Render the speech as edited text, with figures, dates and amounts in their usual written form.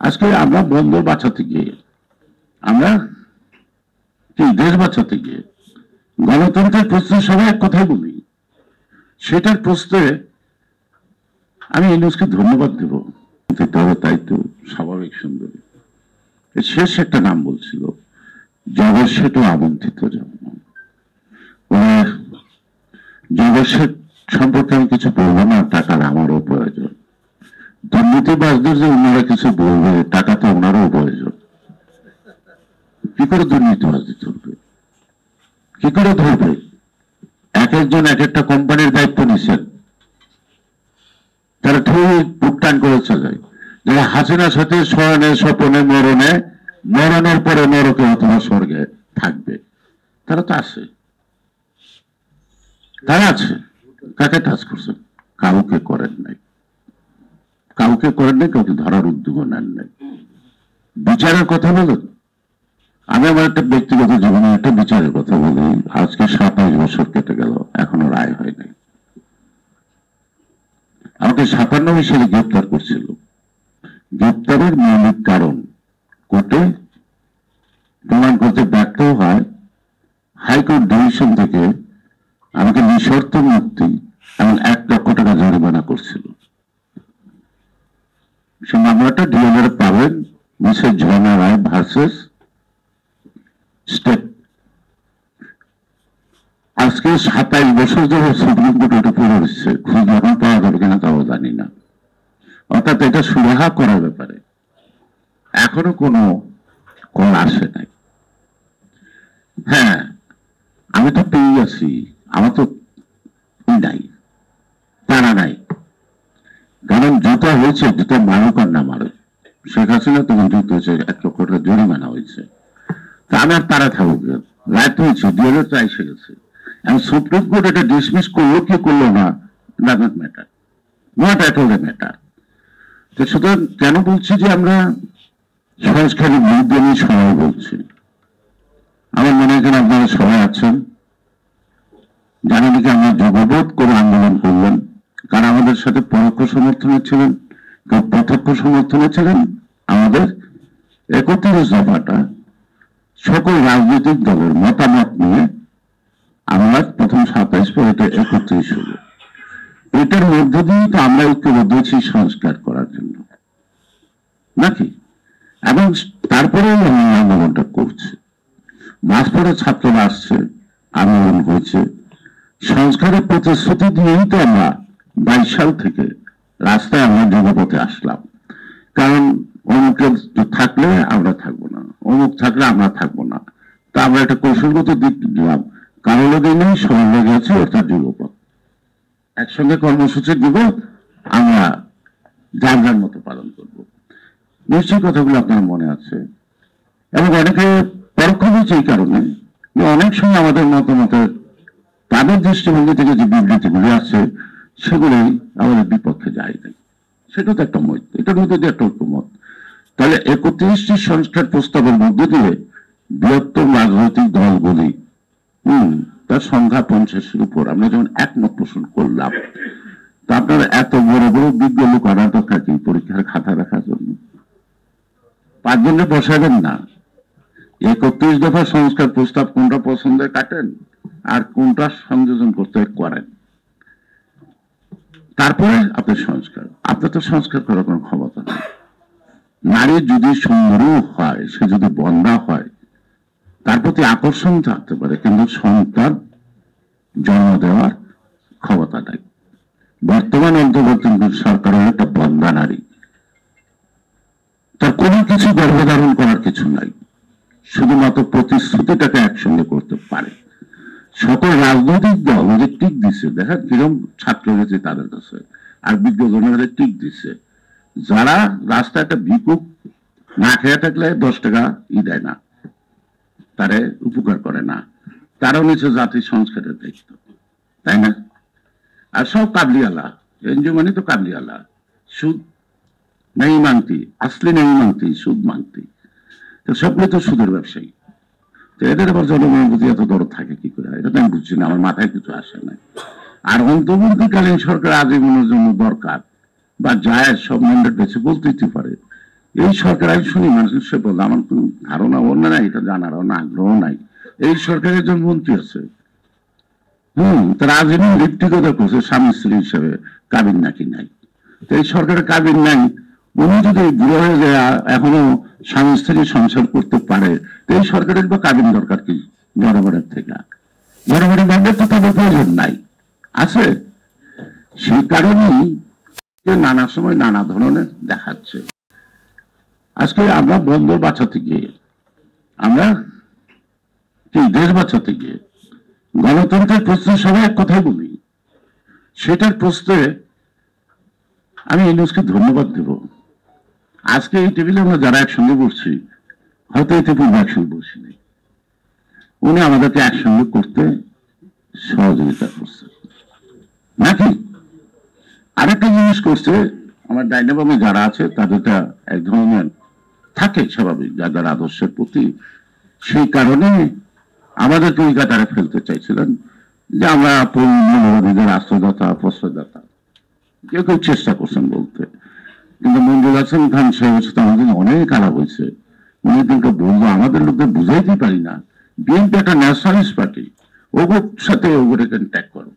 আজকে আমরা বন্দর বাঁচাতে গিয়ে, আমরা কি দেশ বাঁচাতে গিয়ে গণতন্ত্রের প্রশ্নে সবাই এক কথাই বলি, সেটার প্রশ্নে আমি ইউনুসকে ধন্যবাদ দেব। তাই তো স্বাভাবিক সুন্দরী শেষ একটা নাম বলছিল, জগৎ আমন্ত্রিত জন্ম। জগৎ সম্পর্কে আমি কিছু বলবো না, টাকার আমারও প্রয়োজন। দুর্নীতিবাজদের যে ওনারা কিছু বলবে, টাকা তো ওনারও প্রয়োজন। কি করে দুর্নীতিবাজি ধরবে, কি করে ধরবে? এক একজন এক একটা কোম্পানির দায়িত্ব নিচ্ছেন, তারা ঠিক ভুগতান করে চলে। যারা হাসিনার সাথে শয়নে স্বপনে মরণে, মরণের পরে নরকে অথবা স্বর্গে থাকবে, তারা তো আছে, তারা আছে। কাকে টাচ করছেন? কাউকে করেন নাই, কাউকে করেন নাই, কাউকে ধরার উদ্যোগ নেন নাই। বিচারের কথা বলেন, আমি আমার একটা ব্যক্তিগত জীবনে একটা বিচারের কথা বলি। আজকে 27 বছর কেটে গেল, এখনো রায় হয় নাই। আমাকে 97 সালে গ্রেপ্তার করছিল। গ্রেপ্তারের মৌলিক কারণ কোর্টে প্রমাণ করতে ব্যর্থ হয়। হাইকোর্ট ডিভিশন থেকে আমাকে নিঃশর্ত মুক্তি এবং 1 লক্ষ টাকা জরিমানা করছিল। সে মামলাটা ডিএনএ পাবেন, মিসেস ঝর্ণা রায় ভার্সেস স্টেট। আজকে 27 বছর ধরে সুপ্রিম কোর্ট ওটা পড়ে হচ্ছে, খুঁজ যখন পাওয়া যাবে কিনা তাও জানি না। অর্থাৎ এটা সুরাহা করার ব্যাপারে এখনো কোনো কল আসে নাই। হ্যাঁ, আমি তো পেয়ে আছি, আমার তো নাই, তারা নাই। কারণ যেটা হয়েছে, যেটা মারুক আর না মারুক, শেখ হাসিনা তখন যুক্ত হয়েছে, 1 লক্ষ টাকা জরিমানা হয়েছে। তা আমি আর তারা থাকুক, রায় তো হয়েছে, ডিএলএ তো এসে গেছে। এবং সুপ্রিম কোর্ট এটা ডিসমিস করলো কি করলো না, doesn't matter, not at all a matter. তো সুতরাং কেন বলছি যে আমরা সংস্কারের বিরুদ্ধে নিয়ে সবাই বলছি? আমার মনে হয় আপনারা সবাই আছেন, জানি নাকি আমরা যুগবোধ করে আন্দোলন করলেন, কারণ আমাদের সাথে পরোক্ষ সমর্থনে ছিলেন, কেউ প্রত্যক্ষ সমর্থনে ছিলেন। আমাদের 31 দফাটা সকল রাজনৈতিক দলের মতামত নিয়ে আমরা প্রথম 27 পর এটা 31 হলো। এটার মধ্য দিয়ে তো আমরা ঐক্যবদ্ধ হয়েছি সংস্কার করার জন্য, নাকি? এবং তারপরে আমি আন্দোলনটা করছি। মাস পরে ছাত্ররা আসছে, আন্দোলন হয়েছে, সংস্কারের প্রতিশ্রুতি দিয়েই তো আমরা 22 সাল থেকে রাস্তায় আমরা যুগপথে আসলাম। কারণ অমুকের থাকলে আমরা থাকবো না, অমুক থাকলে আমরা থাকবো না। তা আমরা একটা কৌশলগত দিক দিলাম, কারো লোক নেই, সবার লেগে আছে, অর্থাৎ যুগপথ। একসঙ্গে কর্মসূচি দিব, আমরা যার যার মতো পালন করব। নিশ্চয়ই কথাগুলো আপনার মনে আছে। এবং অনেকে পরোক্ষ হয়েছে এই কারণে যে অনেক সময় আমাদের মতামতের, তাদের দৃষ্টিভঙ্গি থেকে যে বিবৃতিগুলি আছে, সেগুলোই আমাদের বিপক্ষে যায় নাই। সেটা তো একটা মত, এটার মধ্যে দিয়ে একটা ঐক্যমত। তাহলে 31টি সংস্কার প্রস্তাবের মধ্যে দিয়ে বৃহত্তম রাজনৈতিক দলগুলি তার সংখ্যা 50-এর উপর আমরা যেমন একমত পোষণ করলাম। তা আপনারা এত বড় বড় বিজ্ঞ লোক আনার দরকার কি পরীক্ষার খাতা রাখার জন্য? 5 জনে বসাবেন না। 31 দফা সংস্কার প্রস্তাব কোনটা পছন্দের কাটেন, আর কোনটা সংযোজন করতে করেন, তারপরে আপনার সংস্কার। আপনার তো সংস্কার করার কোনো ক্ষমতা নেই। নারী যদি সুন্দরও হয়, সে যদি বন্ধা হয়, তার প্রতি আকর্ষণ থাকতে পারে, কিন্তু সন্তান জন্ম দেওয়ার ক্ষমতা নাই। বর্তমান অন্তর্বর্তী সরকারের একটা বন্ধা নারী, তার কোনো কিছু গর্ভধারণ করার কিছু নাই, শুধুমাত্র প্রতিশ্রুতিটাকে একসঙ্গে করতে পারে। সকল রাজনৈতিক দল যে টিক দিচ্ছে, দেখেন কিরকম ছাত্র গেছে তাদের কাছে, আর বিজ্ঞজনেরা টিক দিচ্ছে। যারা রাস্তায় একটা ভিক্ষুক না খেয়ে থাকলে 10 টাকা দেয় না, তারে উপকার করে না, তারাও নিচ্ছে জাতির সংস্কারের দায়িত্ব, তাই না? আর সব কাবলিওয়ালা, এনজিও মানে তো কাবলিওয়ালা, সুদ নেই মানতি, আসলে নেই মানতি, সুদ মানতি, তো সবগুলো তো সুদের ব্যবসায়ী। তো এদের আবার জনগণের প্রতি এত দরদ থাকে কি করে, এটা তো আমি বুঝছি না, আমার মাথায় কিছু আসে না। আর অন্তর্বর্তীকালীন সরকার আজীবনের জন্য দরকার বা যায়, সব ম্যান্ডেট বেছে বলতেই পারে এই সরকার আমি শুনি মানুষের বললো, আমার কোনো ধারণা ওর নাই, এটা জানারও না আগ্রহ নাই। এই সরকারের একজন মন্ত্রী আছে, তারা আজ ব্যক্তিগত করছে স্বামী স্ত্রী হিসেবে কাবিন নাকি নাই। তো এই সরকারের কাবিন নাই, উনি যদি বুড়ো হয়ে যায় এখনো স্বামী স্ত্রী সংসার করতে পারে, তো এই সরকারের বা কাবিন দরকার কি জনগণের থেকে? জনগণের ম্যান্ডেট তো তাদের প্রয়োজন নাই, আছে। সেই কারণেই নানা সময় নানা ধরনের দেখাচ্ছে। আজকে আমরা বন্দর বাঁচাতে গিয়ে, আমরা কি দেশ বাঁচাতে গিয়ে গণতন্ত্রের প্রশ্নে সবাই এক কথাই বলি, সেটার প্রশ্নে আমি ইউনুসকে ধন্যবাদ দেব। আজকে এই টেবিলে আমরা যারা একসঙ্গে বসছি, হয়তো এতে পূর্বে একসঙ্গে বসি নাই, উনি আমাদেরকে একসঙ্গে করতে সহযোগিতা করছে নাকি। আরেকটা জিনিস করছে, আমার ডাইনাবামে যারা আছে তাদেরটা এক ধরনের থাকে স্বাভাবিক, যাদের আদর্শের প্রতি, সেই কারণে আমাদেরকে ওই কাতারে ফেলতে চাইছিলেন যে আমরা মৌলবাদীদের আশ্রয়দাতা প্রশ্রয়দাতা, কেউ কেউ চেষ্টা করছেন বলতে। কিন্তু মঞ্জুর হাসান খান সাহেবের সাথে আমাদের অনেক আলাপ হয়েছে। উনি কিন্তু বলবো আমাদের লোকদের বুঝাইতে পারি না, বিএনপি একটা ন্যাশনালিস্ট পার্টি, ওগুলোর সাথে ওগুলোকে ট্যাগ করো।